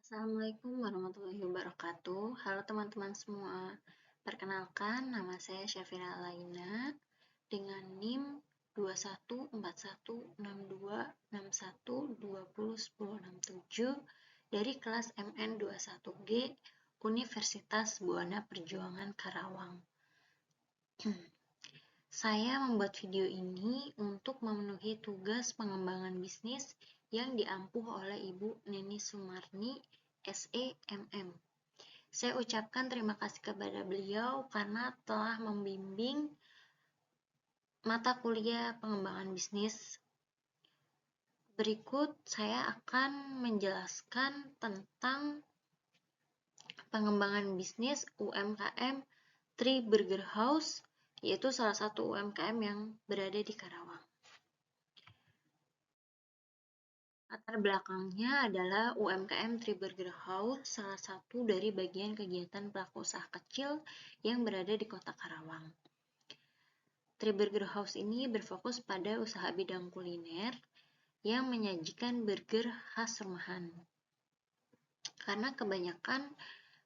Assalamualaikum warahmatullahi wabarakatuh. Halo teman-teman semua. Perkenalkan, nama saya Syafira Laina dengan NIM 21416261201067 dari kelas MN21G Universitas Buana Perjuangan Karawang. Saya membuat video ini untuk memenuhi tugas pengembangan bisnis yang diampuh oleh Ibu Neni Sumarni, SEMM. Saya ucapkan terima kasih kepada beliau karena telah membimbing mata kuliah pengembangan bisnis. Berikut saya akan menjelaskan tentang pengembangan bisnis UMKM Three Burger House, yaitu salah satu UMKM yang berada di Karawang. Latar belakangnya adalah UMKM Three Burger House, salah satu dari bagian kegiatan pelaku usaha kecil yang berada di kota Karawang. Three Burger House ini berfokus pada usaha bidang kuliner yang menyajikan burger khas rumahan. Karena kebanyakan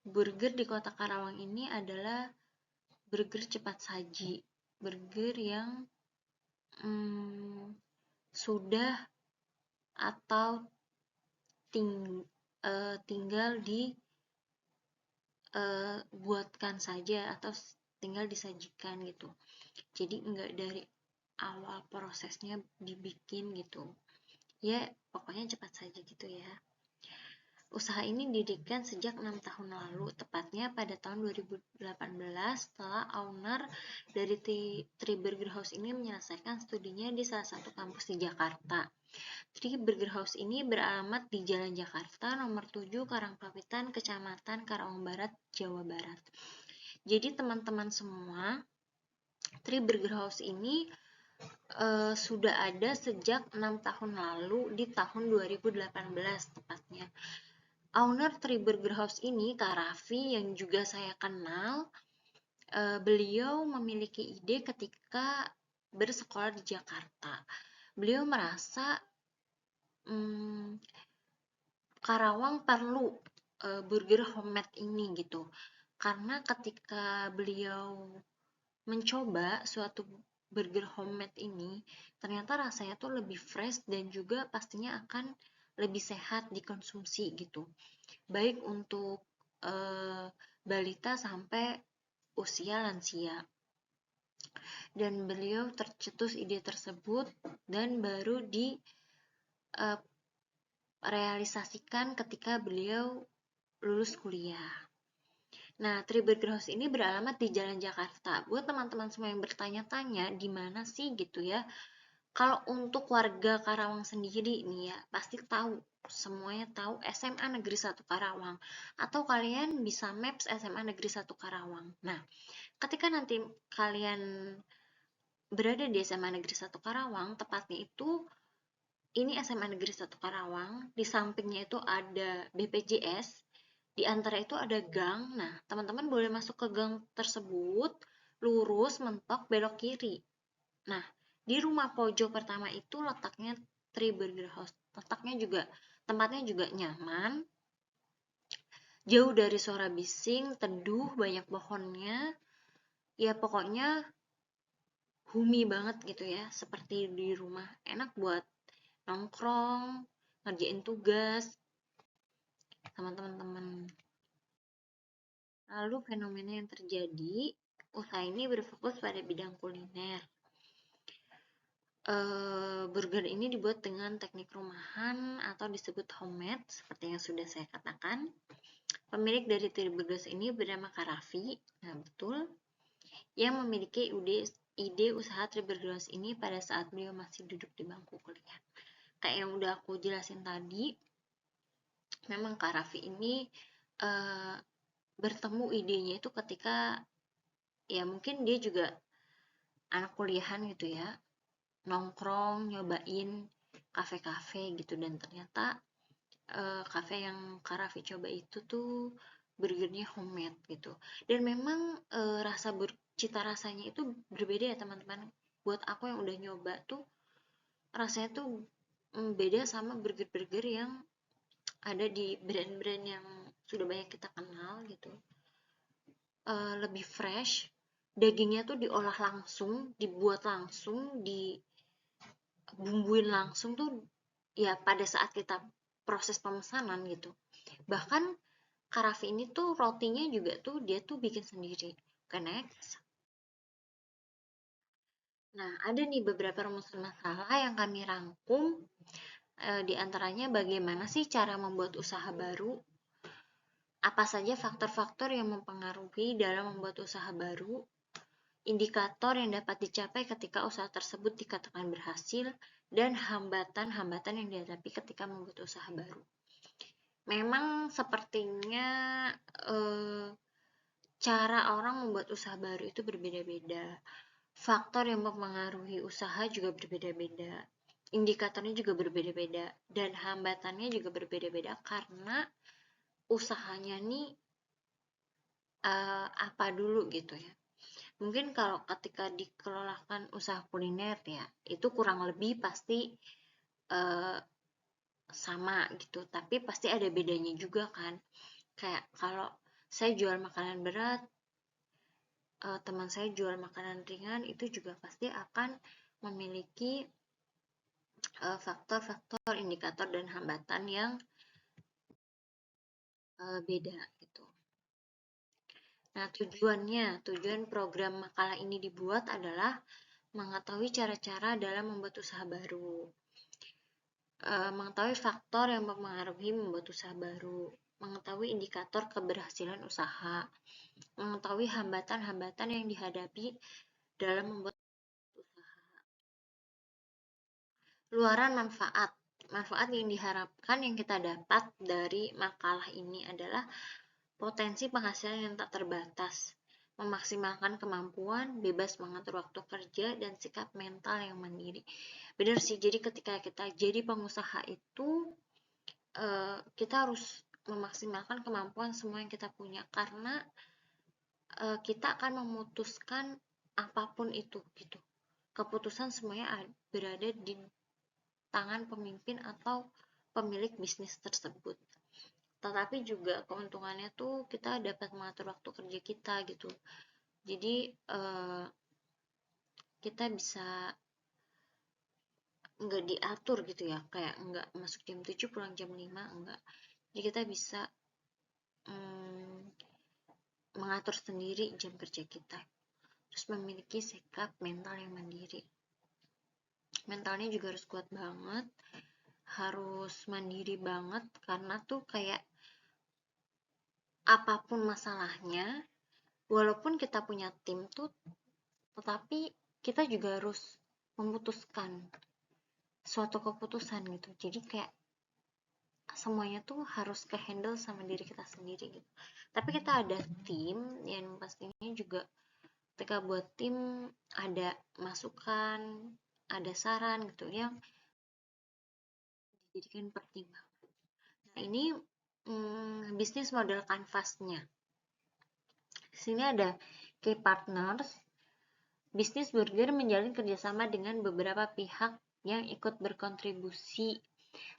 burger di kota Karawang ini adalah burger cepat saji, burger yang sudah atau tinggal dibuatkan saja atau tinggal disajikan gitu. Jadi enggak dari awal prosesnya dibikin gitu. Ya, pokoknya cepat saja gitu ya. Usaha ini didirikan sejak 6 tahun lalu, tepatnya pada tahun 2018 setelah owner dari Three Burger House ini menyelesaikan studinya di salah satu kampus di Jakarta. Three Burger House ini beralamat di Jalan Jakarta nomor 7 Karangpawitan, Kecamatan Karawang Barat, Jawa Barat. Jadi teman-teman semua, Three Burger House ini sudah ada sejak 6 tahun lalu di tahun 2018 tepatnya. Owner Three Burger House ini, Kak Raffi, yang juga saya kenal, beliau memiliki ide ketika bersekolah di Jakarta. Beliau merasa Karawang perlu burger homemade ini gitu. Karena ketika beliau mencoba suatu burger homemade ini, ternyata rasanya tuh lebih fresh dan juga pastinya akan lebih sehat dikonsumsi gitu. Baik untuk balita sampai usia lansia. Dan beliau tercetus ide tersebut dan baru realisasikan ketika beliau lulus kuliah. Nah, Three Burger House ini beralamat di Jalan Jakarta. Buat teman-teman semua yang bertanya-tanya, di mana sih gitu ya? Kalau untuk warga Karawang sendiri nih ya, pasti tahu, semuanya tahu SMA Negeri 1 Karawang. Atau kalian bisa maps SMA Negeri 1 Karawang. Nah, ketika nanti kalian berada di SMA Negeri 1 Karawang, tepatnya itu ini SMA Negeri 1 Karawang, di sampingnya itu ada BPJS, di antara itu ada gang. Nah, teman-teman boleh masuk ke gang tersebut, lurus, mentok, belok kiri. Nah, di rumah pojok pertama itu letaknya Three Burger House. Tempatnya juga nyaman, jauh dari suara bising, teduh, banyak pohonnya. Ya pokoknya homey banget gitu ya, seperti di rumah. Enak buat nongkrong, ngerjain tugas sama teman-teman. Lalu fenomena yang terjadi, usaha ini berfokus pada bidang kuliner. Burger ini dibuat dengan teknik rumahan atau disebut homemade, seperti yang sudah saya katakan. Pemilik dari Three Burgers ini bernama Kak Raffi, nah betul, yang memiliki ide usaha Three Burgers ini pada saat beliau masih duduk di bangku kuliah. Kayak yang udah aku jelasin tadi, memang Kak Raffi ini bertemu idenya itu ketika ya mungkin dia juga anak kuliahan gitu ya, nongkrong, nyobain kafe-kafe gitu, dan ternyata kafe yang Kak Raffi coba itu tuh burgernya homemade gitu. Dan memang cita rasanya itu berbeda ya teman-teman. Buat aku yang udah nyoba tuh rasanya tuh beda sama burger-burger yang ada di brand-brand yang sudah banyak kita kenal gitu. Lebih fresh, dagingnya tuh diolah langsung, dibuat langsung, dibumbuin langsung tuh ya pada saat kita proses pemesanan gitu. Bahkan Karafi ini tuh rotinya juga tuh dia tuh bikin sendiri, karena nah ada nih beberapa rumusan masalah yang kami rangkum, di antaranya bagaimana sih cara membuat usaha baru, apa saja faktor-faktor yang mempengaruhi dalam membuat usaha baru, indikator yang dapat dicapai ketika usaha tersebut dikatakan berhasil, dan hambatan-hambatan yang dihadapi ketika membuat usaha baru. Memang sepertinya cara orang membuat usaha baru itu berbeda-beda. Faktor yang mempengaruhi usaha juga berbeda-beda. Indikatornya juga berbeda-beda. Dan hambatannya juga berbeda-beda karena usahanya nih apa dulu gitu ya. Mungkin kalau ketika dikelolakan usaha kuliner ya, itu kurang lebih pasti sama gitu. Tapi pasti ada bedanya juga kan. Kayak kalau saya jual makanan berat, teman saya jual makanan ringan, itu juga pasti akan memiliki faktor-faktor, indikator, dan hambatan yang beda gitu. Nah, tujuan program makalah ini dibuat adalah mengetahui cara-cara dalam membuat usaha baru, mengetahui faktor yang mempengaruhi membuat usaha baru, mengetahui indikator keberhasilan usaha, mengetahui hambatan-hambatan yang dihadapi dalam membuat usaha. Luaran manfaat. Manfaat yang diharapkan yang kita dapat dari makalah ini adalah potensi penghasilan yang tak terbatas, memaksimalkan kemampuan, bebas mengatur waktu kerja, dan sikap mental yang mandiri. Benar sih, jadi ketika kita jadi pengusaha itu, kita harus memaksimalkan kemampuan semua yang kita punya, karena kita akan memutuskan apapun itu gitu. Keputusan semuanya berada di tangan pemimpin atau pemilik bisnis tersebut. Tetapi juga keuntungannya tuh kita dapat mengatur waktu kerja kita gitu. Jadi kita bisa nggak diatur gitu ya, kayak nggak masuk jam 7 pulang jam 5, enggak. Jadi kita bisa mengatur sendiri jam kerja kita. Terus memiliki sikap mental yang mandiri. Mentalnya juga harus kuat banget, harus mandiri banget, karena tuh kayak apapun masalahnya, walaupun kita punya tim tuh, tetapi kita juga harus memutuskan suatu keputusan gitu. Jadi kayak semuanya tuh harus ke handle sama diri kita sendiri gitu. Tapi kita ada tim yang pastinya juga ketika buat tim ada masukan, ada saran gitu yang dijadikan pertimbangan. Nah ini bisnis model kanvasnya. Di sini ada key partners. Bisnis burger menjalin kerjasama dengan beberapa pihak yang ikut berkontribusi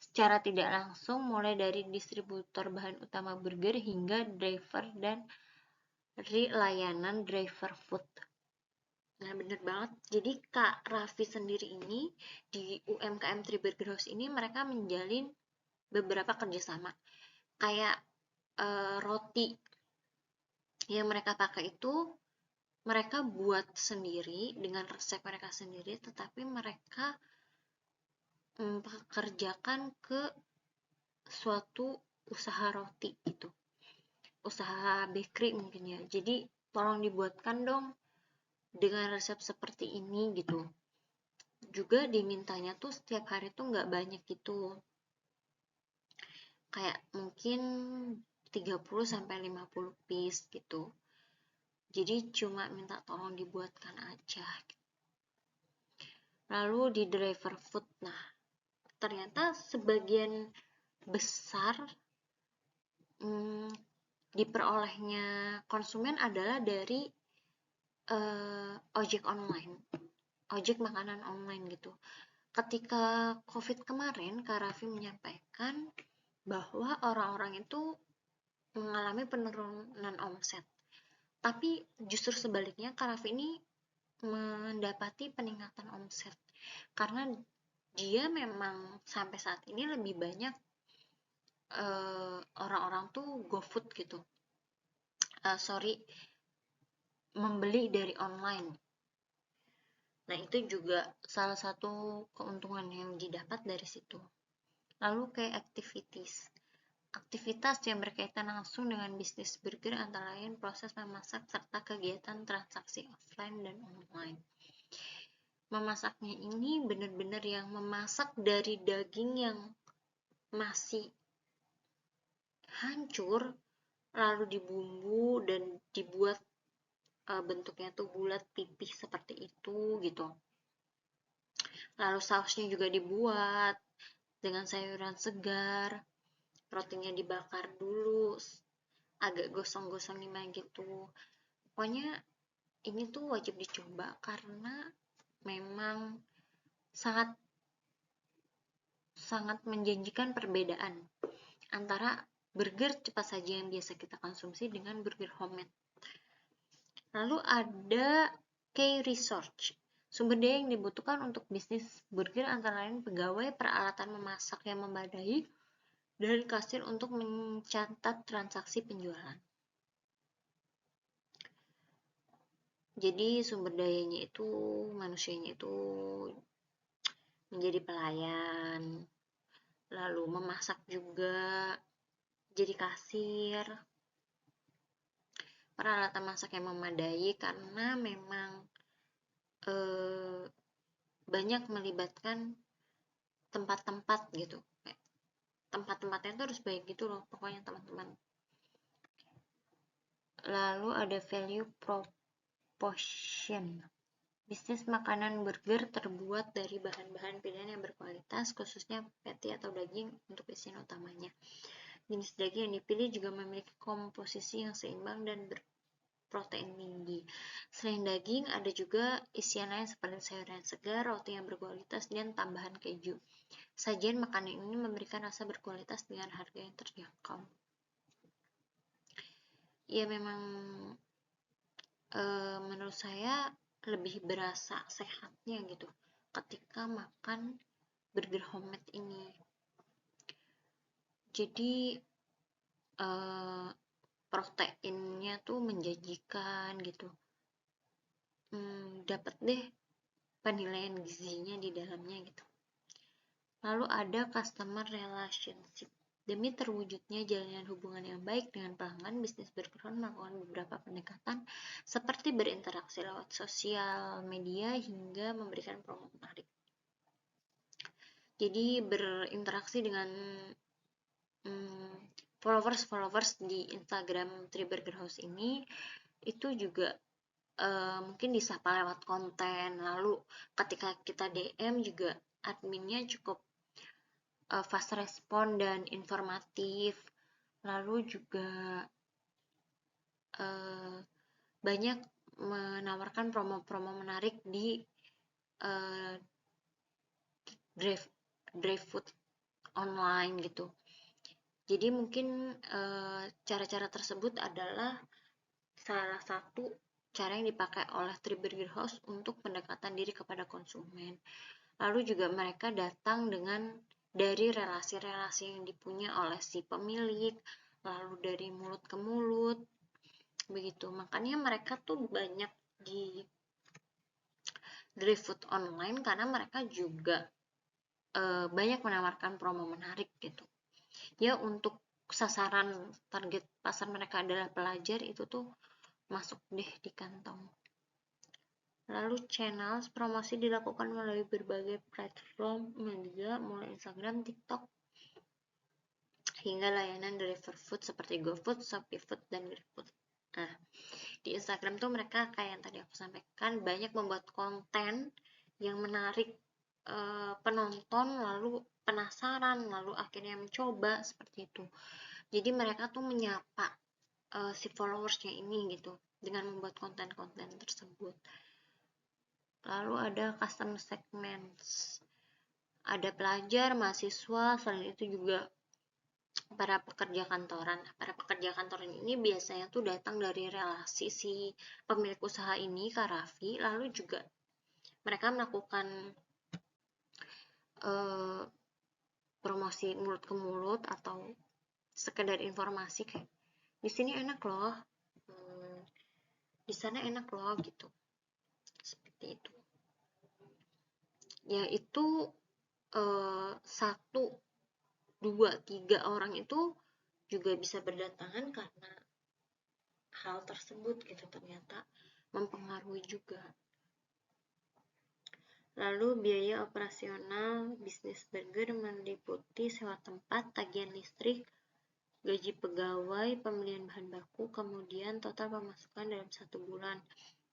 secara tidak langsung, mulai dari distributor bahan utama burger hingga driver dan layanan driver food. Nah, bener banget. Jadi Kak Raffi sendiri ini di UMKM Triburger House ini mereka menjalin beberapa kerjasama. Kayak roti yang mereka pakai itu mereka buat sendiri dengan resep mereka sendiri, tetapi mereka pekerjakan ke suatu usaha roti gitu, usaha bakery mungkin ya. Jadi tolong dibuatkan dong dengan resep seperti ini gitu. Juga dimintanya tuh setiap hari tuh nggak banyak gitu, kayak mungkin 30-50 piece gitu. Jadi cuma minta tolong dibuatkan aja gitu. Lalu di driver food, nah ternyata sebagian besar diperolehnya konsumen adalah dari ojek online, ojek makanan online gitu. Ketika COVID kemarin, Kak Raffi menyampaikan bahwa orang-orang itu mengalami penurunan omset. Tapi justru sebaliknya, Karafi ini mendapati peningkatan omset karena dia memang sampai saat ini lebih banyak orang-orang tuh GoFood gitu. Membeli dari online. Nah, itu juga salah satu keuntungan yang didapat dari situ. Lalu kayak aktivitas yang berkaitan langsung dengan bisnis burger antara lain proses memasak serta kegiatan transaksi offline dan online. Memasaknya ini benar-benar yang memasak dari daging yang masih hancur, lalu dibumbu dan dibuat bentuknya tuh bulat pipih seperti itu gitu. Lalu sausnya juga dibuat dengan sayuran segar, rotinya dibakar dulu, agak gosong-gosong gimana gitu. Pokoknya ini tuh wajib dicoba karena memang sangat sangat menjanjikan perbedaan antara burger cepat saji yang biasa kita konsumsi dengan burger homemade. Lalu ada key research. Sumber daya yang dibutuhkan untuk bisnis burger antara lain pegawai, peralatan memasak yang memadai, dan kasir untuk mencatat transaksi penjualan. Jadi sumber dayanya itu, manusianya itu menjadi pelayan, lalu memasak juga, jadi kasir, peralatan masak yang memadai karena memang banyak melibatkan tempat-tempat gitu. Tempat-tempatnya tuh harus baik gitu loh pokoknya teman-teman. Lalu ada value proposition. Bisnis makanan burger terbuat dari bahan-bahan pilihan yang berkualitas, khususnya patty atau daging untuk isian utamanya. Jenis daging yang dipilih juga memiliki komposisi yang seimbang dan berprotein tinggi. Selain daging, ada juga isian lain seperti sayuran segar, roti yang berkualitas, dan tambahan keju. Sajian makanan ini memberikan rasa berkualitas dengan harga yang terjangkau. Ya memang menurut saya lebih berasa sehatnya gitu ketika makan burger homemade ini. Jadi proteinnya tuh menjanjikan gitu. Dapat deh penilaian gizinya di dalamnya gitu. Lalu ada customer relationship. Demi terwujudnya jalinan hubungan yang baik dengan pelanggan, bisnis burger melakukan beberapa pendekatan seperti berinteraksi lewat sosial media hingga memberikan promo menarik. Jadi berinteraksi dengan followers di Instagram Three Burger House ini itu juga mungkin disapa lewat konten. Lalu ketika kita DM juga adminnya cukup fast respon dan informatif. Lalu juga banyak menawarkan promo-promo menarik di drive food online gitu. Jadi mungkin cara-cara tersebut adalah salah satu cara yang dipakai oleh Three Burger House untuk pendekatan diri kepada konsumen. Lalu juga mereka datang dari relasi-relasi yang dipunya oleh si pemilik, lalu dari mulut ke mulut, begitu. Makanya mereka tuh banyak di drive food online karena mereka juga banyak menawarkan promo menarik gitu. Ya untuk sasaran target pasar mereka adalah pelajar, itu tuh masuk deh di kantong. Lalu channel promosi dilakukan melalui berbagai platform media mulai Instagram, TikTok, hingga layanan deliver food seperti GoFood, ShopeeFood, dan GrabFood. Nah, di Instagram tuh mereka kayak yang tadi aku sampaikan banyak membuat konten yang menarik penonton, lalu penasaran, lalu akhirnya mencoba seperti itu. Jadi mereka tuh menyapa si followersnya ini gitu dengan membuat konten-konten tersebut. Lalu ada custom segments, ada pelajar, mahasiswa, selain itu juga para pekerja kantoran. Para pekerja kantoran ini biasanya tuh datang dari relasi si pemilik usaha ini ke Raffi, lalu juga mereka melakukan promosi mulut ke mulut atau sekedar informasi kayak di sini enak loh, di sana enak loh gitu, seperti itu. Yaitu 1, 2, 3 orang itu juga bisa berdatangan karena hal tersebut gitu, ternyata mempengaruhi juga. Lalu biaya operasional bisnis burger meliputi sewa tempat, tagihan listrik, gaji pegawai, pembelian bahan baku, kemudian total pemasukan dalam 1 bulan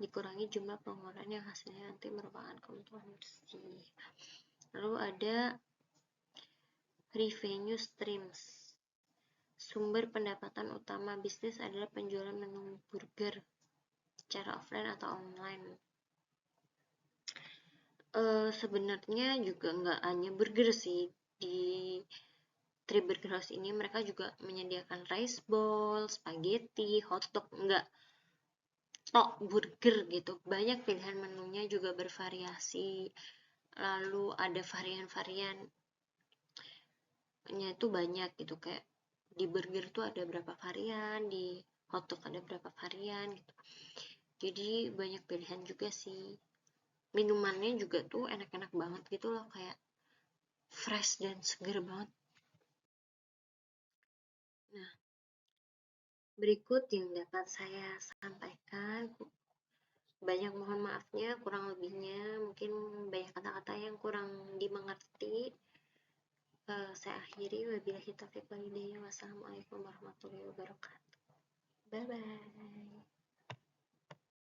dikurangi jumlah pengeluaran yang hasilnya nanti merupakan keuntungan bersih. Lalu ada revenue streams. Sumber pendapatan utama bisnis adalah penjualan menu burger secara offline atau online. Sebenarnya juga nggak hanya burger sih, di Three Burger House ini mereka juga menyediakan rice bowl, spaghetti, hotdog, nggak tok burger gitu. Banyak pilihan menunya juga bervariasi. Lalu ada varian-variannya itu banyak gitu, kayak di burger tuh ada berapa varian, di hotdog ada berapa varian gitu. Jadi banyak pilihan juga sih. Minumannya juga tuh enak-enak banget gitu loh, kayak fresh dan seger banget. Nah, berikut yang dapat saya sampaikan. Banyak mohon maafnya, kurang lebihnya mungkin banyak kata-kata yang kurang dimengerti. Saya akhiri, wabillahi taufiq wal hidayah. Wassalamualaikum warahmatullahi wabarakatuh. Bye bye.